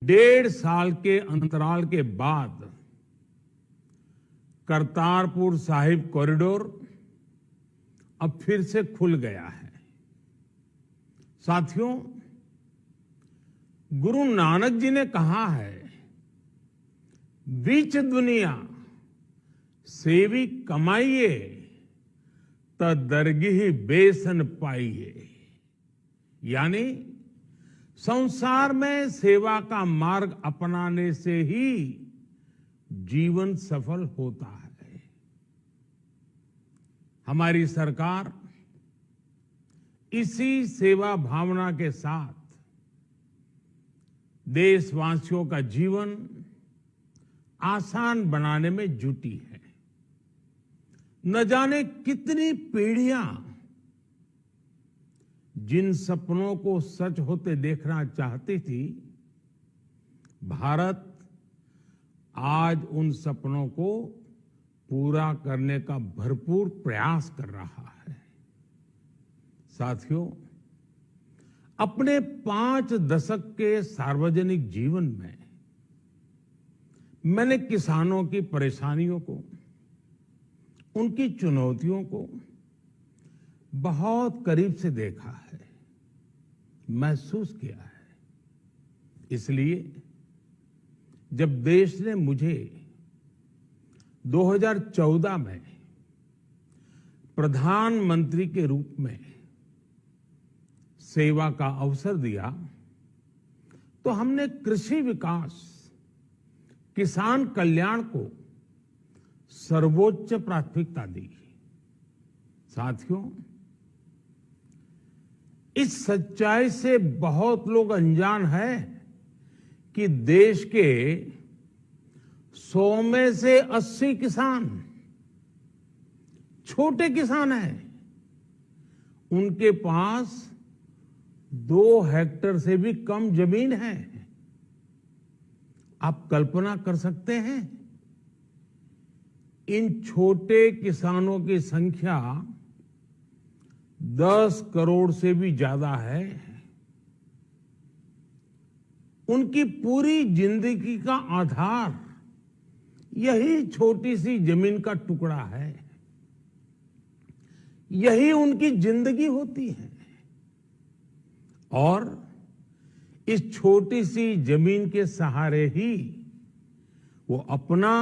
1.5 साल के अंतराल के बाद करतारपुर साहिब कॉरिडोर अब फिर से खुल गया है। साथियों, गुरु नानक जी ने कहा है, बीच दुनिया सेवी कमाइए त दरगिही बेसन पाइए। यानी संसार में सेवा का मार्ग अपनाने से ही जीवन सफल होता है। हमारी सरकार इसी सेवा भावना के साथ देशवासियों का जीवन आसान बनाने में जुटी है। न जाने कितनी पीढ़ियां जिन सपनों को सच होते देखना चाहती थी, भारत आज उन सपनों को पूरा करने का भरपूर प्रयास कर रहा है। साथियों, अपने 5 दशक के सार्वजनिक जीवन में मैंने किसानों की परेशानियों को, उनकी चुनौतियों को बहुत करीब से देखा है, महसूस किया है। इसलिए जब देश ने मुझे 2014 में प्रधानमंत्री के रूप में सेवा का अवसर दिया, तो हमने कृषि विकास, किसान कल्याण को सर्वोच्च प्राथमिकता दी। साथियों, इस सच्चाई से बहुत लोग अनजान हैं कि देश के 100 में से 80 किसान छोटे किसान हैं। उनके पास 2 हेक्टेयर से भी कम जमीन है। आप कल्पना कर सकते हैं, इन छोटे किसानों की संख्या 10 करोड़ से भी ज्यादा है। उनकी पूरी जिंदगी का आधार यही छोटी सी जमीन का टुकड़ा है। यही उनकी जिंदगी होती है। और इस छोटी सी जमीन के सहारे ही वो अपना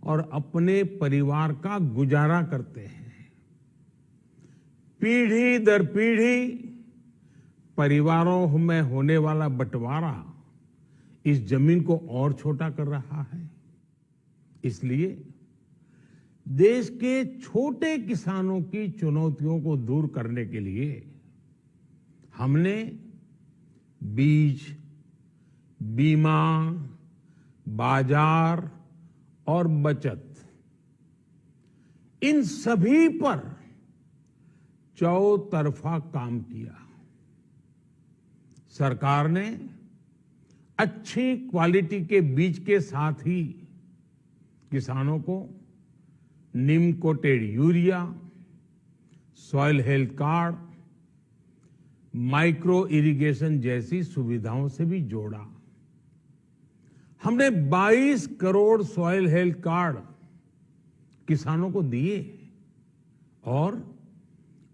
और अपने परिवार का गुजारा करते हैं। पीढ़ी दर पीढ़ी परिवारों में होने वाला बंटवारा इस जमीन को और छोटा कर रहा है। इसलिए देश के छोटे किसानों की चुनौतियों को दूर करने के लिए हमने बीज, बीमा, बाजार और बचत, इन सभी पर चौतरफा काम किया। सरकार ने अच्छी क्वालिटी के बीज के साथ ही किसानों को neem coated urea, soil health card, micro irrigation जैसी सुविधाओं से भी जोड़ा। हमने 22 करोड़ सॉइल हेल्थ कार्ड किसानों को दिए और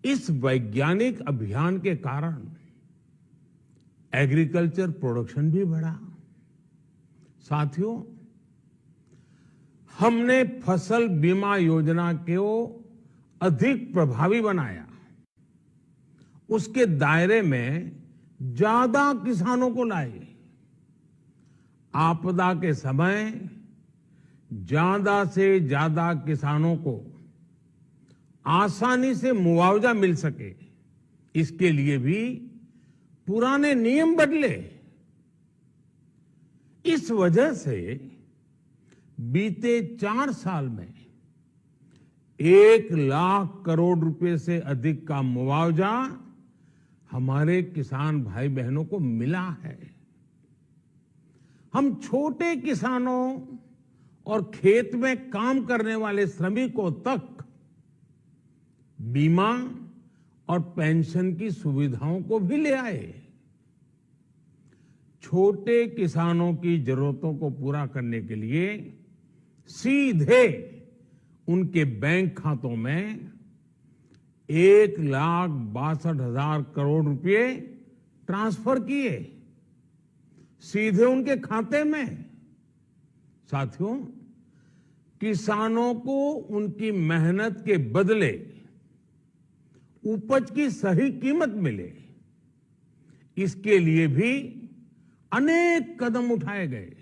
इस वैज्ञानिक अभियान के कारण एग्रीकल्चर प्रोडक्शन भी बढ़ा। साथियों, हमने फसल बीमा योजना को अधिक प्रभावी बनाया। उसके दायरे में ज्यादा किसानों को लाए। आपदा के समय ज्यादा से ज्यादा किसानों को आसानी से मुआवजा मिल सके, इसके लिए भी पुराने नियम बदले। इस वजह से बीते 4 साल में 1 लाख करोड़ रुपए से अधिक का मुआवजा हमारे किसान भाई बहनों को मिला है। हम छोटे किसानों और खेत में काम करने वाले श्रमिकों तक बीमा और पेंशन की सुविधाओं को भी ले आए। छोटे किसानों की जरूरतों को पूरा करने के लिए सीधे उनके बैंक खातों में 1,62,000 करोड़ रुपए ट्रांसफर किए, सीधे उनके खाते में। साथियों, किसानों को उनकी मेहनत के बदले उपज की सही कीमत मिले, इसके लिए भी अनेक कदम उठाए गए।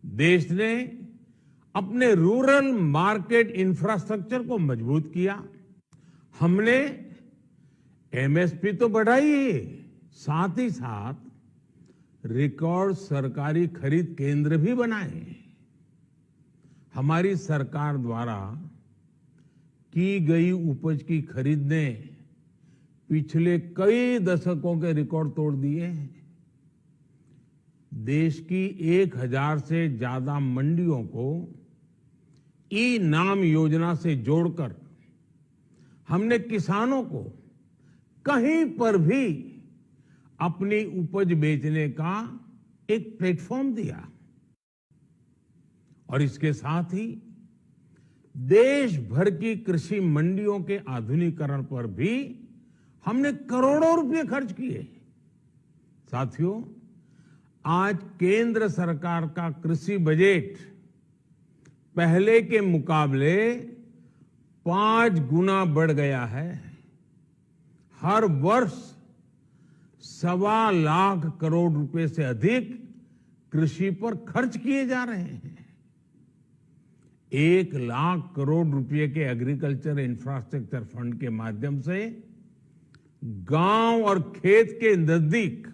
देश ने अपने रूरल मार्केट इंफ्रास्ट्रक्चर को मजबूत किया। हमने एमएसपी तो बढ़ाई ही, साथ ही साथ रिकॉर्ड सरकारी खरीद केंद्र भी बनाए। हमारी सरकार द्वारा की गई उपज की खरीद ने पिछले कई दशकों के रिकॉर्ड तोड़ दिए हैं। देश की 1,000 से ज्यादा मंडियों को ई नाम योजना से जोड़कर हमने किसानों को कहीं पर भी अपनी उपज बेचने का एक प्लेटफॉर्म दिया। और इसके साथ ही देश भर की कृषि मंडियों के आधुनिकीकरण पर भी हमने करोड़ों रुपए खर्च किए। साथियों, आज केंद्र सरकार का कृषि बजट पहले के मुकाबले 5 गुना बढ़ गया है। हर वर्ष 1.25 लाख करोड़ रुपए से अधिक कृषि पर खर्च किए जा रहे हैं। 1 लाख करोड़ रुपए के एग्रीकल्चर इंफ्रास्ट्रक्चर फंड के माध्यम से गांव और खेत के नजदीक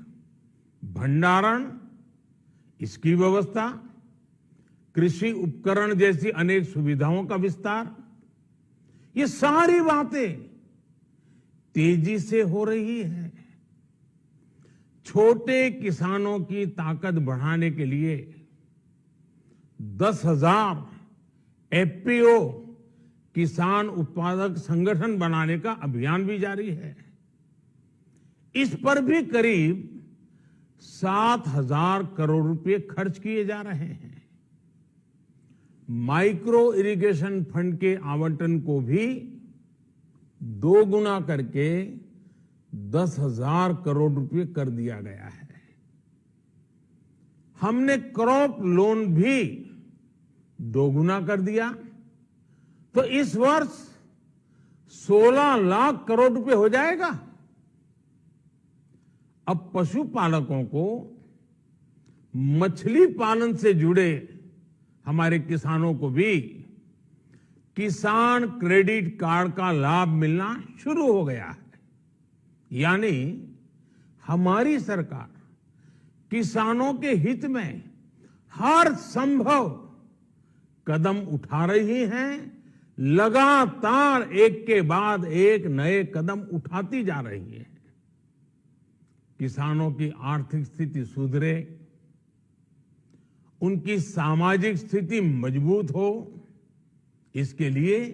भंडारण, इसकी व्यवस्था, कृषि उपकरण जैसी अनेक सुविधाओं का विस्तार, ये सारी बातें तेजी से हो रही है। छोटे किसानों की ताकत बढ़ाने के लिए 10,000 एफपीओ किसान उत्पादक संगठन बनाने का अभियान भी जारी है। इस पर भी करीब 7,000 करोड़ रुपए खर्च किए जा रहे हैं। माइक्रो इरिगेशन फंड के आवंटन को भी 2 गुना करके 10,000 करोड़ रुपए कर दिया गया है। हमने क्रॉप लोन भी 2 गुना कर दिया, तो इस वर्ष 16 लाख करोड़ रुपए हो जाएगा। अब पशुपालकों को मछली पालन से जुड़े हमारे किसानों को भी किसान क्रेडिट कार्ड का लाभ मिलना शुरू हो गया है। यानी हमारी सरकार किसानों के हित में हर संभव कदम उठा रही है, लगातार एक के बाद एक नए कदम उठाती जा रही है। किसानों की आर्थिक स्थिति सुधरे, उनकी सामाजिक स्थिति मजबूत हो, इसके लिए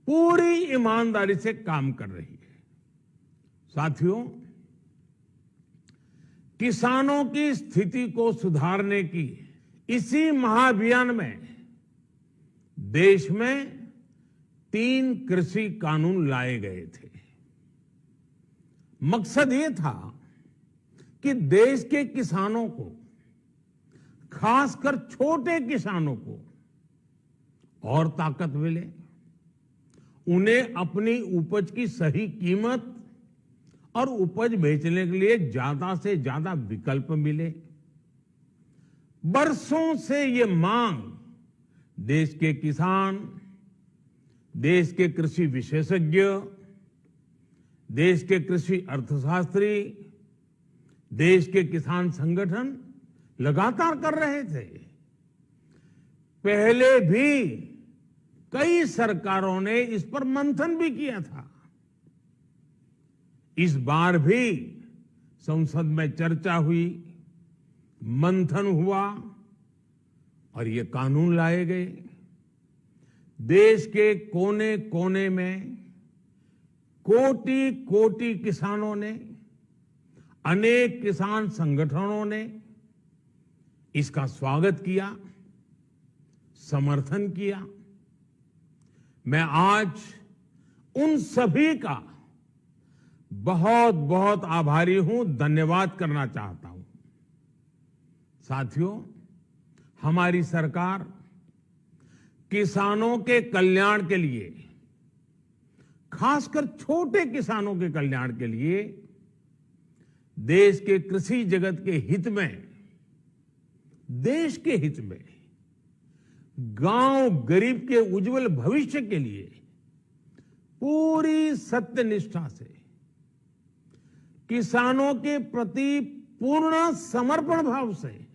पूरी ईमानदारी से काम कर रही है। साथियों, किसानों की स्थिति को सुधारने की इसी महाअभियान में देश में 3 कृषि कानून लाए गए थे। मकसद ये था कि देश के किसानों को, खासकर छोटे किसानों को और ताकत मिले, उन्हें अपनी उपज की सही कीमत और उपज बेचने के लिए ज्यादा से ज्यादा विकल्प मिले। बरसों से ये मांग देश के किसान, देश के कृषि विशेषज्ञ, देश के कृषि अर्थशास्त्री, देश के किसान संगठन लगातार कर रहे थे। पहले भी कई सरकारों ने इस पर मंथन भी किया था। इस बार भी संसद में चर्चा हुई, मंथन हुआ और ये कानून लाए गए। देश के कोने कोने में कोटि कोटि किसानों ने अनेक किसान संगठनों ने इसका स्वागत किया, समर्थन किया। मैं आज उन सभी का बहुत बहुत आभारी हूं, धन्यवाद करना चाहता हूं। साथियों, हमारी सरकार किसानों के कल्याण के लिए, खासकर छोटे किसानों के कल्याण के लिए, देश के कृषि जगत के हित में, देश के हित में, गांव गरीब के उज्जवल भविष्य के लिए पूरी सत्यनिष्ठा से, किसानों के प्रति पूर्ण समर्पण भाव से,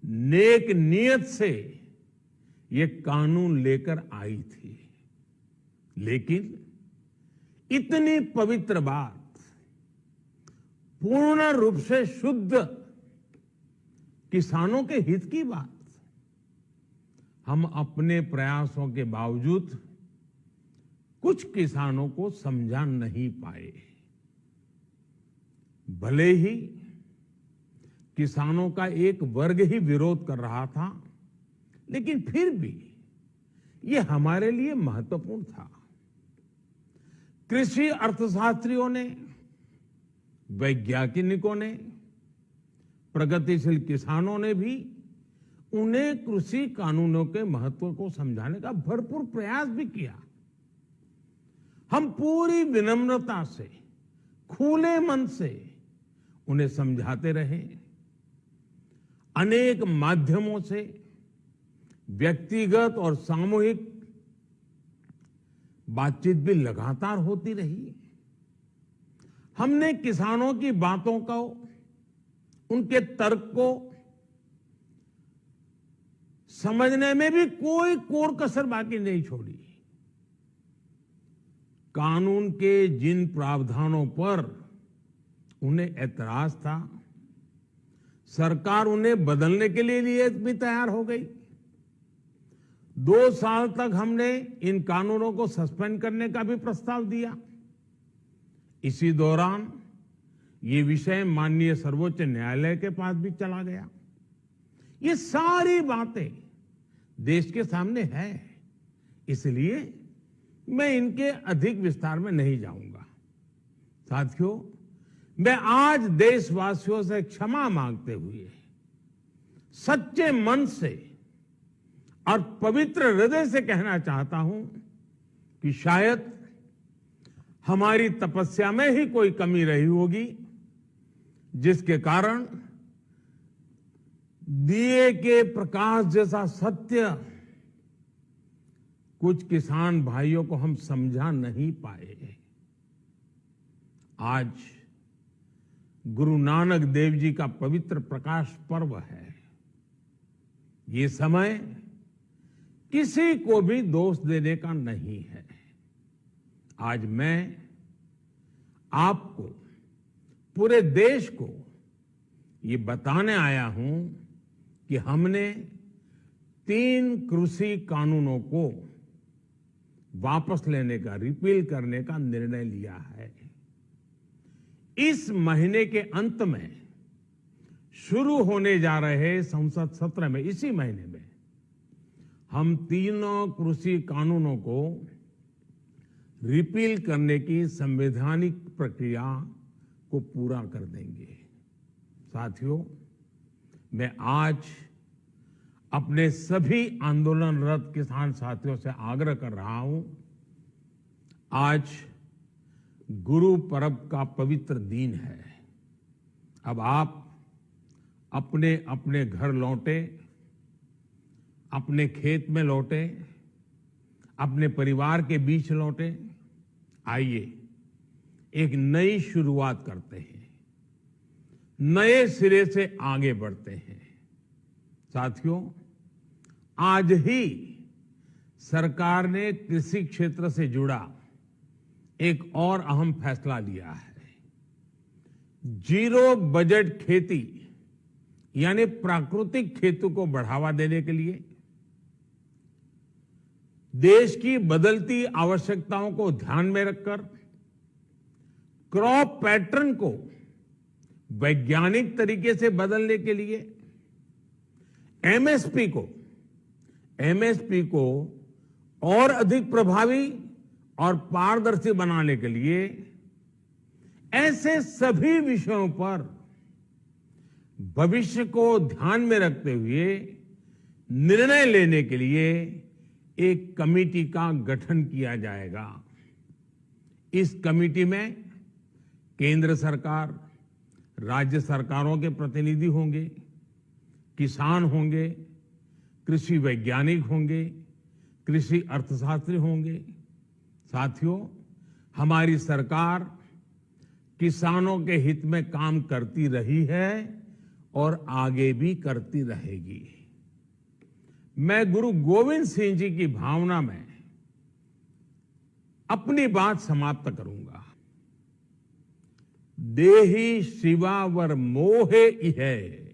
नेक नियत से ये कानून लेकर आई थी। लेकिन इतनी पवित्र बात, पूर्ण रूप से शुद्ध किसानों के हित की बात, हम अपने प्रयासों के बावजूद कुछ किसानों को समझा नहीं पाए। भले ही किसानों का एक वर्ग ही विरोध कर रहा था, लेकिन फिर भी ये हमारे लिए महत्वपूर्ण था। कृषि अर्थशास्त्रियों ने, वैज्ञानिकों ने, प्रगतिशील किसानों ने भी उन्हें कृषि कानूनों के महत्व को समझाने का भरपूर प्रयास भी किया। हम पूरी विनम्रता से, खुले मन से उन्हें समझाते रहे। अनेक माध्यमों से व्यक्तिगत और सामूहिक बातचीत भी लगातार होती रही। हमने किसानों की बातों को, उनके तर्क को समझने में भी कोई कोर कसर बाकी नहीं छोड़ी। कानून के जिन प्रावधानों पर उन्हें ऐतराज था, सरकार उन्हें बदलने के लिए भी तैयार हो गई। 2 साल तक हमने इन कानूनों को सस्पेंड करने का भी प्रस्ताव दिया। इसी दौरान ये विषय माननीय सर्वोच्च न्यायालय के पास भी चला गया। ये सारी बातें देश के सामने है, इसलिए मैं इनके अधिक विस्तार में नहीं जाऊंगा। साथियों, मैं आज देशवासियों से क्षमा मांगते हुए सच्चे मन से और पवित्र हृदय से कहना चाहता हूं कि शायद हमारी तपस्या में ही कोई कमी रही होगी, जिसके कारण दिए के प्रकाश जैसा सत्य कुछ किसान भाइयों को हम समझा नहीं पाए। आज गुरु नानक देव जी का पवित्र प्रकाश पर्व है। ये समय किसी को भी दोष देने का नहीं है। आज मैं आपको, पूरे देश को ये बताने आया हूं कि हमने 3 कृषि कानूनों को वापस लेने का, रिपील करने का निर्णय लिया है। इस महीने के अंत में शुरू होने जा रहे संसद सत्र में, इसी महीने में, हम 3 कृषि कानूनों को रिपील करने की संवैधानिक प्रक्रिया को पूरा कर देंगे। साथियों, मैं आज अपने सभी आंदोलनरत किसान साथियों से आग्रह कर रहा हूं, आज गुरु पर्व का पवित्र दिन है। अब आप अपने अपने घर लौटे, अपने खेत में लौटे, अपने परिवार के बीच लौटे। आइए एक नई शुरुआत करते हैं, नए सिरे से आगे बढ़ते हैं। साथियों, आज ही सरकार ने कृषि क्षेत्र से जुड़ा एक और अहम फैसला लिया है। जीरो बजट खेती यानी प्राकृतिक खेती को बढ़ावा देने के लिए, देश की बदलती आवश्यकताओं को ध्यान में रखकर क्रॉप पैटर्न को वैज्ञानिक तरीके से बदलने के लिए एमएसपी को और अधिक प्रभावी और पारदर्शी बनाने के लिए ऐसे सभी विषयों पर भविष्य को ध्यान में रखते हुए निर्णय लेने के लिए एक कमेटी का गठन किया जाएगा। इस कमेटी में केंद्र सरकार, राज्य सरकारों के प्रतिनिधि होंगे, किसान होंगे, कृषि वैज्ञानिक होंगे, कृषि अर्थशास्त्री होंगे। साथियों, हमारी सरकार किसानों के हित में काम करती रही है और आगे भी करती रहेगी। मैं गुरु गोविंद सिंह जी की भावना में अपनी बात समाप्त करूंगा। देहि शिवा वर मोहे इहे,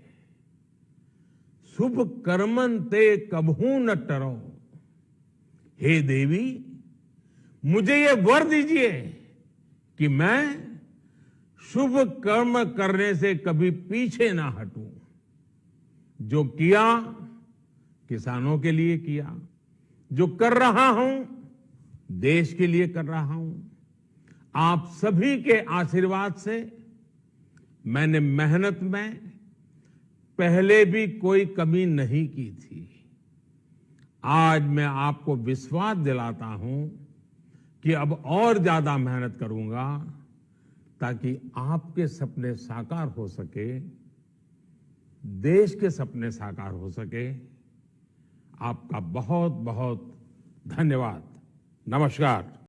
शुभ कर्मन ते कबहू न टरो। हे देवी, मुझे ये वर दीजिए कि मैं शुभ कर्म करने से कभी पीछे ना हटूं। जो किया किसानों के लिए किया, जो कर रहा हूं देश के लिए कर रहा हूं। आप सभी के आशीर्वाद से मैंने मेहनत में पहले भी कोई कमी नहीं की थी। आज मैं आपको विश्वास दिलाता हूं कि अब और ज्यादा मेहनत करूंगा ताकि आपके सपने साकार हो सके, देश के सपने साकार हो सके। आपका बहुत बहुत धन्यवाद। नमस्कार।